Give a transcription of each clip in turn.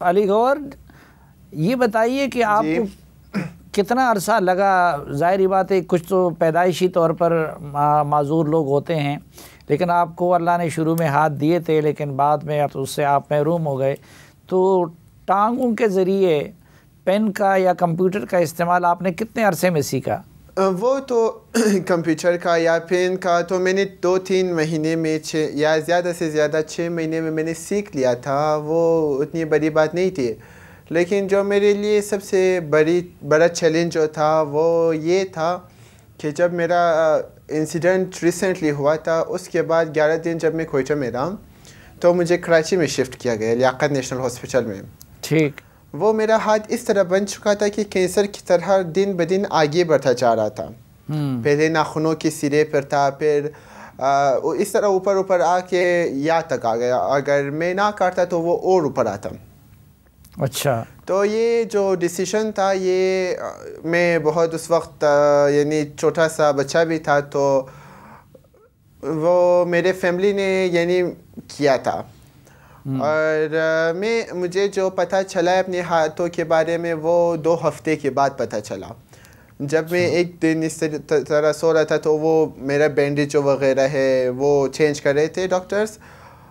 علی گور، یہ بتائیے کہ آپ کو کتنا عرصہ لگا؟ ظاہری بات ہے کچھ تو پیدائشی طور پر معذور لوگ ہوتے ہیں، لیکن آپ کو اللہ نے شروع میں ہاتھ دیے تھے لیکن بعد میں اس سے آپ محروم ہو گئے، تو ٹانگوں کے ذریعے پین کا یا کمپیوٹر کا استعمال آپ نے کتنے عرصے میں سیکھا؟ وہ تو کمپیوٹر کا یا پین کا تو میں نے 2-3 مہینے میں یا زیادہ سے زیادہ 6 مہینے میں نے سیکھ لیا تھا، وہ اتنی بڑی بات نہیں تھی. لیکن جو میرے لیے سب سے بڑا چیلنج جو تھا وہ یہ تھا کہ جب میرا انسیڈنٹ ریسنٹلی ہوا تھا، اس کے بعد 11 دن جب میں کوئٹہ میں رہا تو مجھے کراچی میں شفٹ کیا گیا، لیاقت نیشنل ہاسپٹل میں. ٹھیک. وہ میرا ہاتھ اس طرح بن چکا تھا کہ کینسر کی طرح دن بدن آگے بڑھتا جا رہا تھا. پہلے ناخنوں کے سرے پر تھا، پھر اس طرح اوپر آ کے یہاں تک آ گیا. اگر میں نہ کرتا تو وہ اور اوپر آتا. اچھا. تو یہ جو ڈیسیشن تھا، یہ میں بہت اس وقت یعنی چھوٹا سا بچہ بھی تھا، تو وہ میرے فیملی نے یعنی کیا تھا. اور مجھے جو پتہ چلا اپنے ہاتھوں کے بارے میں وہ 2 ہفتے کے بعد پتہ چلا. جب میں ایک دن اس طرح سو رہا تھا تو وہ میرا بینڈیج وغیرہ ہے وہ چینج کر رہے تھے ڈاکٹرز،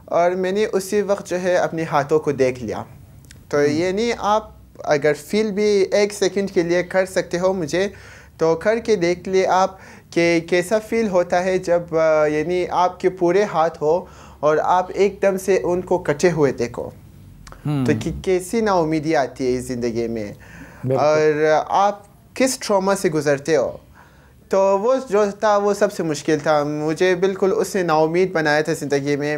اور میں نے اسی وقت جو ہے اپنے ہاتھوں کو دیکھ لیا. تو یعنی آپ اگر فیل بھی 1 سیکنڈ کے لیے کر سکتے ہو مجھے، تو کر کے دیکھ لیں آپ کہ کیسا فیل ہوتا ہے جب یعنی آپ کے پورے ہاتھ ہو اور آپ ایک دم سے ان کو کٹے ہوئے دیکھو. تو کیسی نا امیدی آتی ہے اس زندگی میں، اور آپ کس ٹراما سے گزرتے ہو. تو وہ جو تھا وہ سب سے مشکل تھا. مجھے بالکل اس نے نا امید بنایا تھا زندگی میں.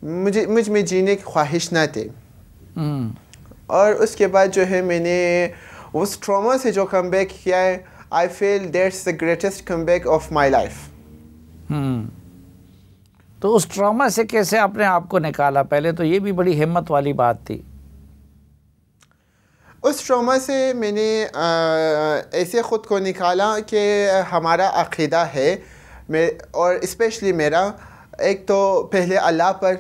مجھ میں جینے کی خواہش نہ تھی. اور اس کے بعد جو ہے میں نے اس ٹراما سے جو کم بیک کیا ہے، I feel that's the greatest come back of my life. تو اس ٹراما سے کیسے اپنے آپ کو نکالا؟ پہلے تو یہ بھی بڑی ہمت والی بات تھی. اس ٹراما سے میں نے ایسے خود کو نکالا کہ ہمارا عقیدہ ہے، اور اسپیشلی میرا، ایک تو پہلے اللہ پر،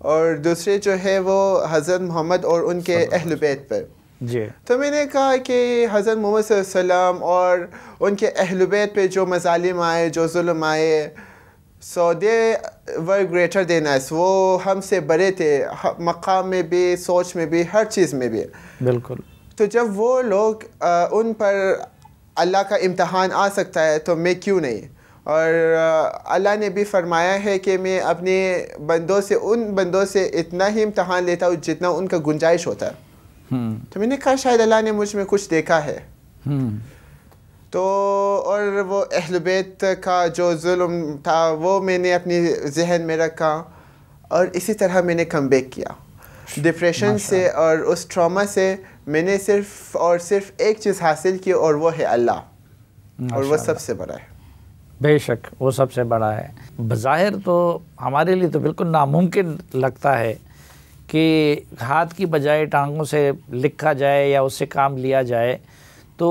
اور دوسرے جو ہے وہ حضرت محمد اور ان کے اہل بیت پر. جی. تو میں نے کہا کہ حضرت محمد صلی اللہ علیہ وسلم اور ان کے اہل بیت پہ جو مظالم آئے، جو ظلم آئے، so they were greater than us. وہ ہم سے بڑے تھے، مقام میں بھی، سوچ میں بھی، ہر چیز میں بھی. بالکل. تو جب وہ لوگ ان پر اللہ کا امتحان آ سکتا ہے تو میں کیوں نہیں؟ اور اللہ نے بھی فرمایا ہے کہ میں اپنے بندوں سے، ان بندوں سے اتنا ہی امتحان لیتا ہوں جتنا ان کا گنجائش ہوتا ہے. تو میں نے کہا شاید اللہ نے مجھ میں کچھ دیکھا ہے. تو اور وہ اہل بیت کا جو ظلم تھا وہ میں نے اپنی ذہن میں رکھا، اور اسی طرح میں نے کم بیک کیا ڈپریشن سے. اور اس ٹراما سے میں نے صرف اور صرف ایک چیز حاصل کی، اور وہ ہے اللہ، اور وہ سب سے بڑا ہے. بے شک وہ سب سے بڑا ہے. بظاہر تو ہمارے لیے تو بالکل ناممکن لگتا ہے کہ ہاتھ کی بجائے ٹانگوں سے لکھا جائے یا اس سے کام لیا جائے. تو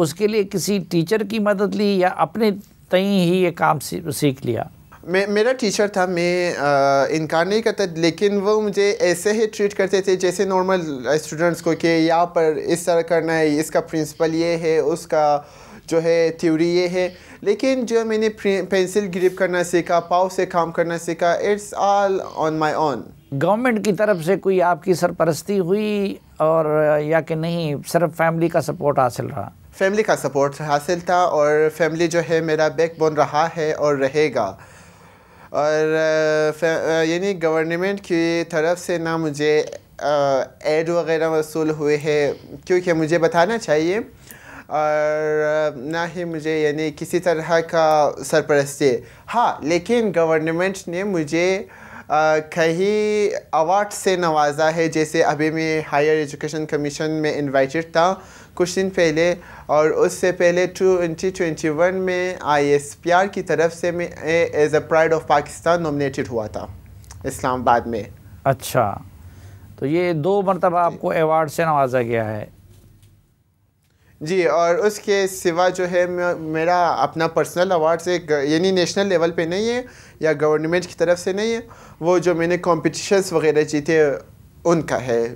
اس کے لیے کسی ٹیچر کی مدد لی یا اپنے تئیں ہی یہ کام سیکھ لیا؟ میرا ٹیچر تھا، میں انکار نہیں کرتا، لیکن وہ مجھے ایسے ہی ٹریٹ کرتے تھے جیسے نارمل اسٹوڈنٹس کو، کہ یہاں پر اس طرح کرنا ہے، اس کا پرنسپل یہ ہے، اس کا جو ہے تھیوری یہ ہے. لیکن جو میں نے پینسل گرپ کرنا سیکھا، پاؤں سے کام کرنا سیکھا، it's all on my own. Government کی طرف سے کوئی آپ کی سرپرستی ہوئی اور یا کہ نہیں صرف فیملی کا سپورٹ حاصل رہا؟ فیملی کا سپورٹ حاصل تھا، اور فیملی جو ہے میرا بیک بون رہا ہے اور رہے گا. اور یعنی گورنمنٹ کی طرف سے نہ مجھے ایڈ وغیرہ وصول ہوئے ہیں کیونکہ مجھے بتانا چاہیے، اور نہ ہی مجھے یعنی کسی طرح کا سرپرستی. ہاں، لیکن گورنمنٹ نے مجھے کئی ایوارڈ سے نوازا ہے. جیسے ابھی میں ہائر ایجوکیشن کمیشن میں انوائٹڈ تھا کچھ دن پہلے، اور اس سے پہلے 2021 میں ISPR کی طرف سے میں as a pride of Pakistan nominated ہوا تھا اسلام آباد میں. اچھا، تو یہ 2 مرتبہ آپ کو ایوارڈ سے نوازا گیا ہے؟ جی. اور اس کے سوا جو ہے میرا اپنا پرسنل ایوارڈ سے، یعنی نیشنل لیول پہ نہیں ہے یا گورنمنٹ کی طرف سے نہیں ہے، وہ جو میں نے کمپٹیشنز وغیرہ جیتے ان کا ہے.